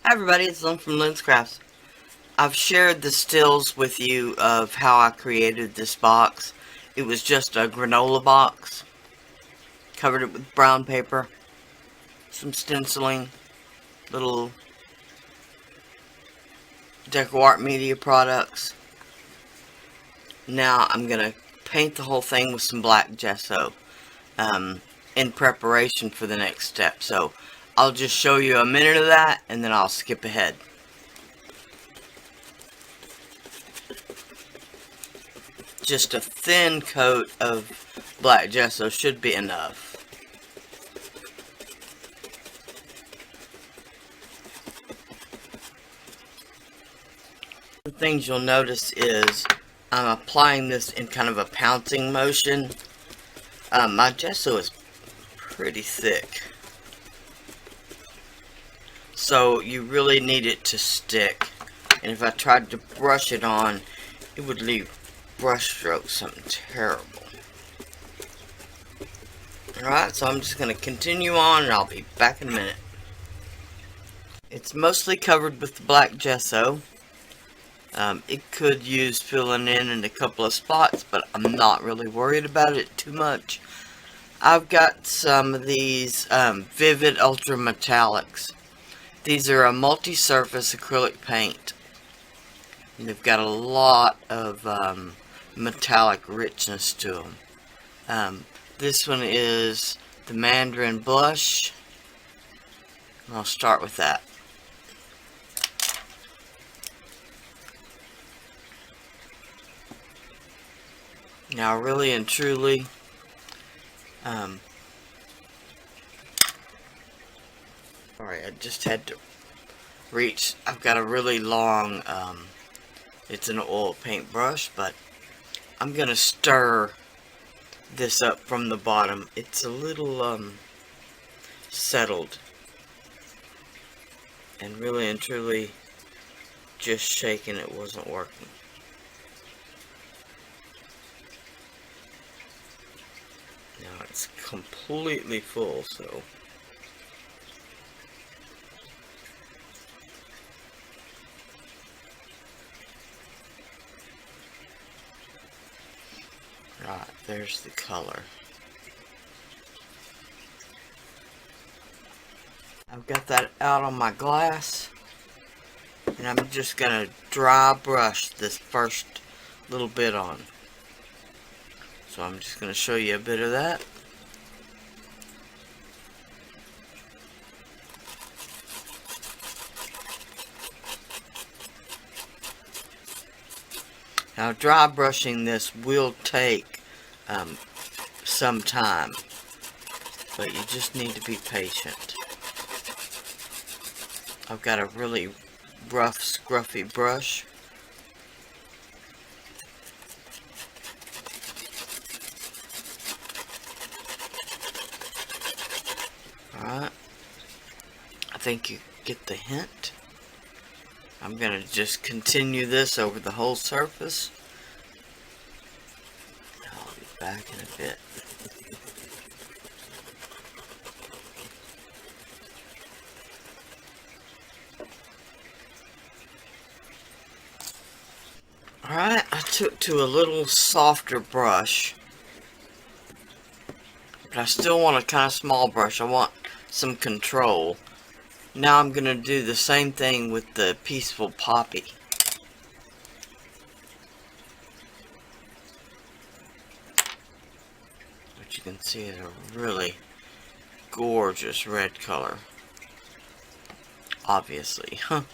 Hi everybody, it's Lyn from Lyn's Crafts. I've shared the stills with you of how I created this box. It was just a granola box. Covered it with brown paper, some stenciling, little AlteredArt media products. Now I'm going to paint the whole thing with some black gesso in preparation for the next step. So I'll just show you a minute of that and then I'll skip ahead. Just a thin coat of black gesso should be enough. The things you'll notice is I'm applying this in kind of a pouncing motion. My gesso is pretty thick, so you really need it to stick. And if I tried to brush it on, it would leave brush strokes something terrible. Alright, so I'm just going to continue on and I'll be back in a minute. It's mostly covered with the black gesso. It could use filling in a couple of spots, but I'm not really worried about it too much. I've got some of these Vivid Ultra Metallics. These are a multi-surface acrylic paint. And they've got a lot of metallic richness to them. This one is the Mandarin Blush. I'll start with that. Now, really and truly, sorry, I just had to reach. I've got a really long, it's an oil paint brush, but I'm going to stir this up from the bottom. It's a little, settled. And really and truly, just shaking it wasn't working. Now it's completely full, so right, there's the color. I've got that out on my glass, and I'm just gonna dry brush this first little bit on. So I'm just going to show you a bit of that. Now, dry brushing this will take some time, but you just need to be patient. I've got a really rough, scruffy brush. Alright, I think you get the hint. I'm going to just continue this over the whole surface. I'll be back in a bit. Alright, I took to a little softer brush. But I still want a kind of small brush. I want some control. Now I'm going to do the same thing with the Peaceful Poppy. Which you can see is a really gorgeous red color. Obviously. Alright,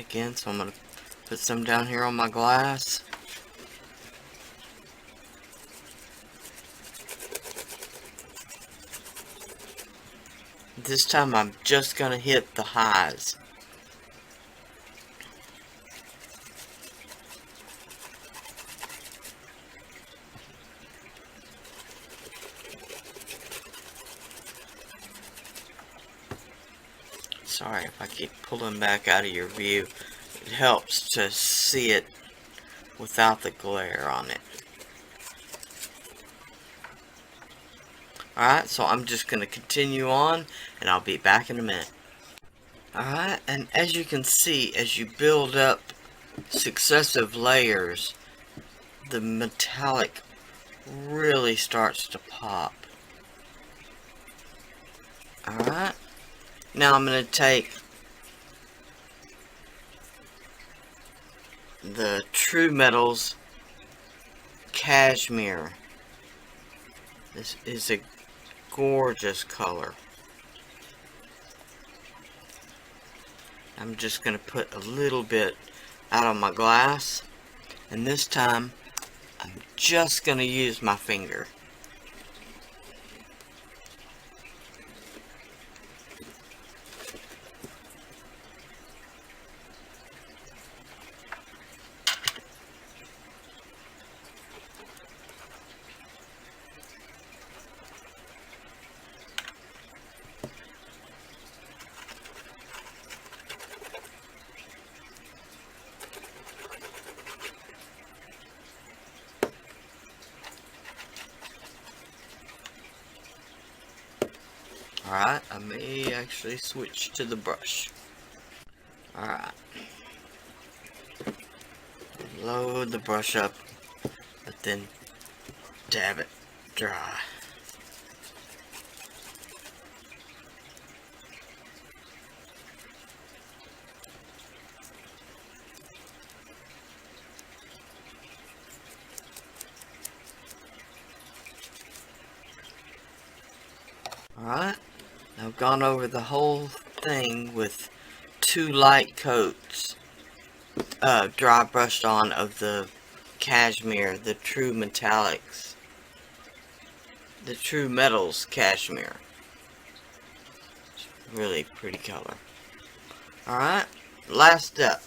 again, so I'm going to put some down here on my glass. This time I'm just going to hit the highs. Sorry if I keep pulling back out of your view. It helps to see it without the glare on it. Alright, so I'm just going to continue on, and I'll be back in a minute. Alright, and as you can see, as you build up successive layers, the metallic really starts to pop. Alright, now I'm going to take the True Metals Cashmere. This is a gorgeous color. I'm just going to put a little bit out on my glass, and this time I'm just going to use my finger. Alright, I may actually switch to the brush. Alright. Load the brush up, but then dab it dry. Alright. I've gone over the whole thing with 2 light coats, dry brushed on of the cashmere, the True Metallics, the True Metals Cashmere. It's a really pretty color. Alright, last up,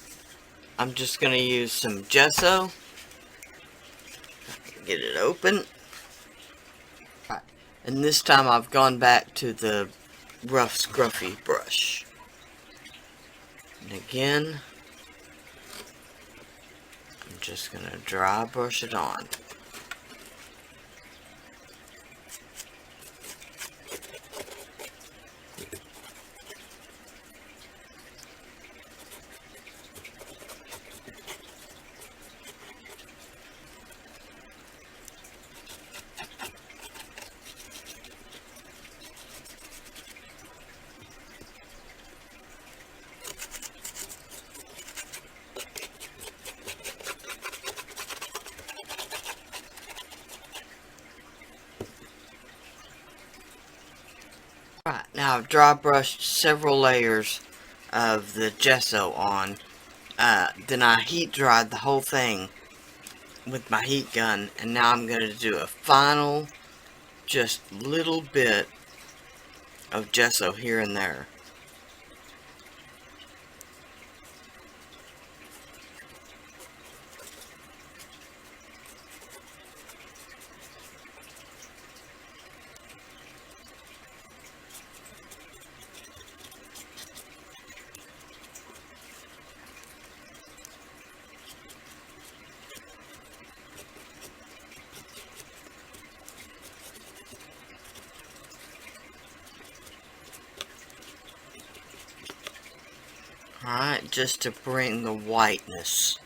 I'm just going to use some gesso, get it open, and this time I've gone back to the rough scruffy brush, and again I'm just going to dry brush it on. Right, now I've dry brushed several layers of the gesso on. Then I heat dried the whole thing with my heat gun, and now I'm going to do a final, just little bit of gesso here and there. Alright, just to bring the whiteness.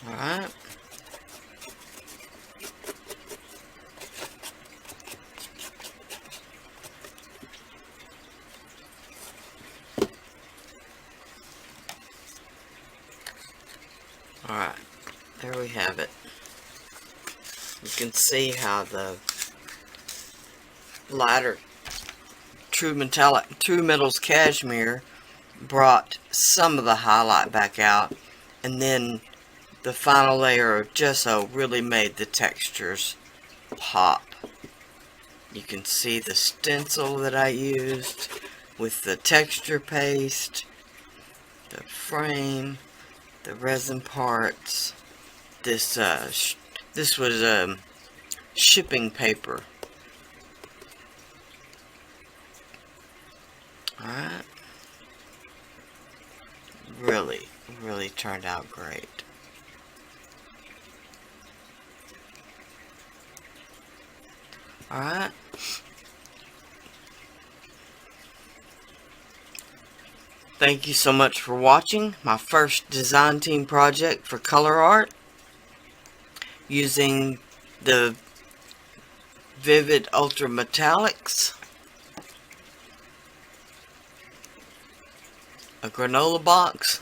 Alright. Alright, there we have it. can see how the lighter True Metals Cashmere brought some of the highlight back out, and then the final layer of gesso really made the textures pop. You can see the stencil that I used with the texture paste, the frame, the resin parts. This was shipping paper. Alright. Really turned out great. Alright. Thank you so much for watching my first design team project for color art using the Vivid Ultra Metallics, a granola box,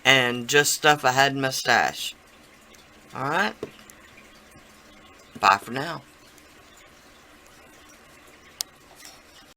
and just stuff I had in my stash. Alright, bye for now.